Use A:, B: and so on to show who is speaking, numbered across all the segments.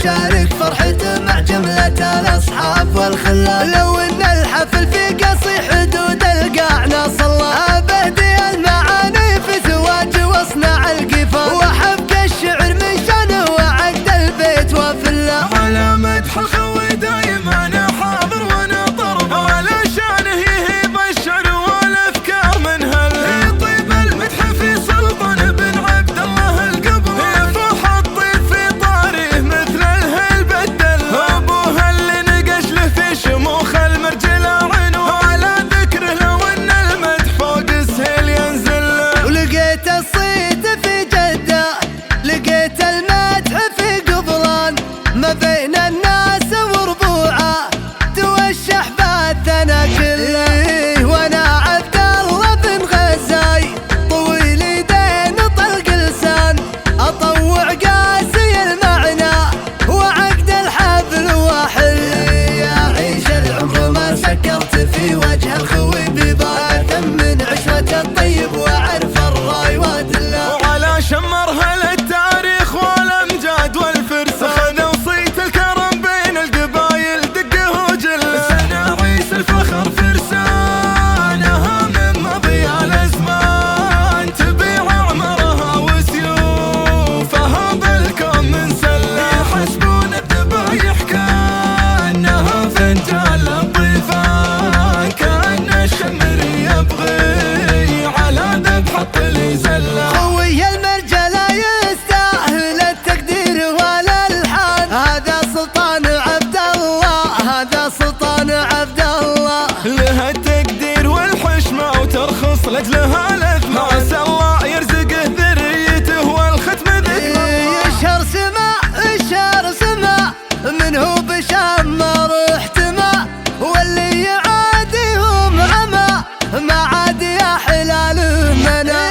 A: نشارك فرحته مع جملة الأصحاب والخلان. لو إن الحفل في قصي حدود القاع نصلى بهدي المعاني في زواج واصنع القفان، وحبك الشعر من شانه وعقد البيت وفله.
B: على مدح الخوي دايما انا حاضر وانا طرب، ولا شانه يهيب الشعر والافكار من هل. يطيب المدح في سلطان بن عبد الله القبر، يفوح الطيب في طاريه مثل الهل بدل. ابوها اللي نقش له في شموخ المرجل عينه، على ذكره لو ان المدح فوق السهل ينزل له.
A: ولقيت الصيت في جده، لقيت المدح في قبران، ما بين الناس وربوعه توشح بالثنا كله. وانا عبد الله بن غزاي طويل يدين طلق لسان، اطوع قاسي المعنى وعقد الحبل واحل. يا عيش العمر ما سكرت في وجه الخوي ببال، من عشرة الطيب واعرف الراي وادله.
B: وعلى شمرها للتاريخ والامجاد والفرسان، وصيت الكرم بين القبايل دقه وجله. سنة عيس الفخر فرسانها من مضي الازمان، تبيع عمرها وسيوفها بالكون من سله. يحسبون الذبايح كانها فنجان للضيفان، كان الشمر يبغي على ذبح الطلي زله.
A: خوي المرجله يستاهل التقدير والالحان، هذا سلطان عبد الله، هذا سلطان عبد الله.
B: لها التقدير والحشمة وترخص لأجلها الأثمان، عسى الله يرزقه ذريته والختم ذكر.
A: يشهر سما منه بشمر احتمى، واللي يعاديهم عمى ما عاد يا حلال منى.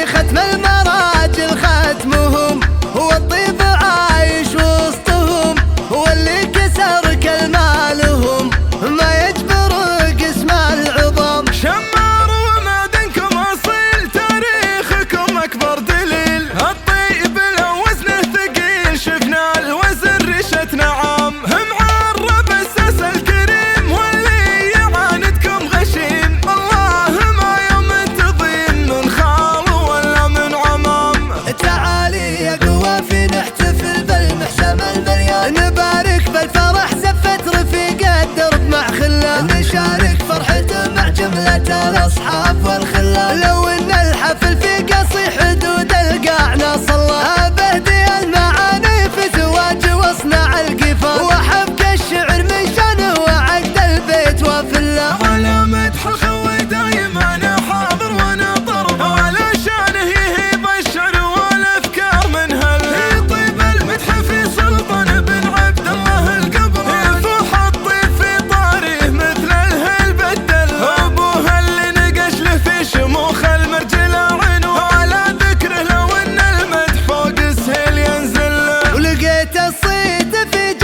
A: ختم المراجل ختمهم والطيب عايش وسطهم، واللي كسر كلمالهم ما يجبر قسم العظام.
B: شمار ومعدنكم أصيل، تاريخكم أكبر دليل. الطيب لو وزنه ثقيل شفنا الوزن رشة نعم، معرب الساس الكريم واللي يعاندكم غشيم. الله ما يوم تضين من خال ولا من عمام.
A: تعالي يا قوة في نحتفل بالمحسم المليان، نبارك بالفرح زفت رفيق الدرب مع خله، نشارك فرحته مع جملة الأصحاب والخلان. لو إن الحفل في قصي حدود القاع نصلى بهدي المعاني في زواج واصنع القفان، وحبك الشعر من شانه وعقد البيت وفله.
B: على مدح الخوي دايما انا حاضر وانا طرب، ولا شانه يهيب الشعر والافكار من هل. يطيب المدح في سلطان بن عبد الله القبر، يفوح الطيب في طاريه مثل الهل بدل. ابوها اللي نقش له في شموخ المرجل عينه، على ذكره لو ان المدح فوق السهل ينزل له.
A: ولقيت الصيت في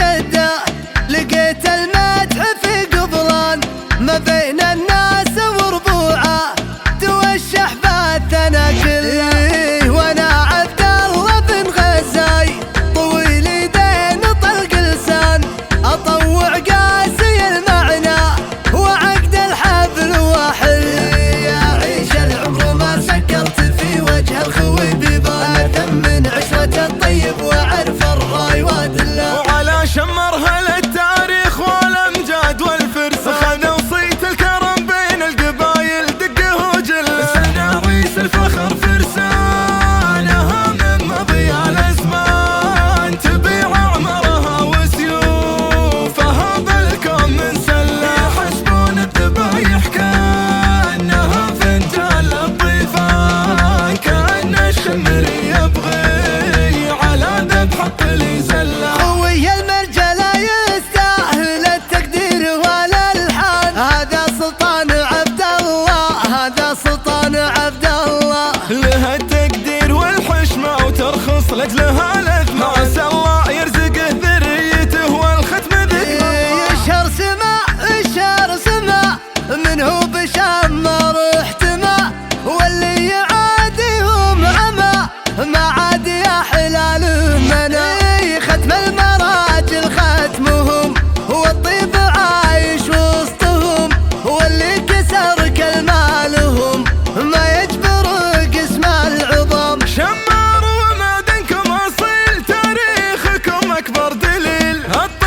B: الطيب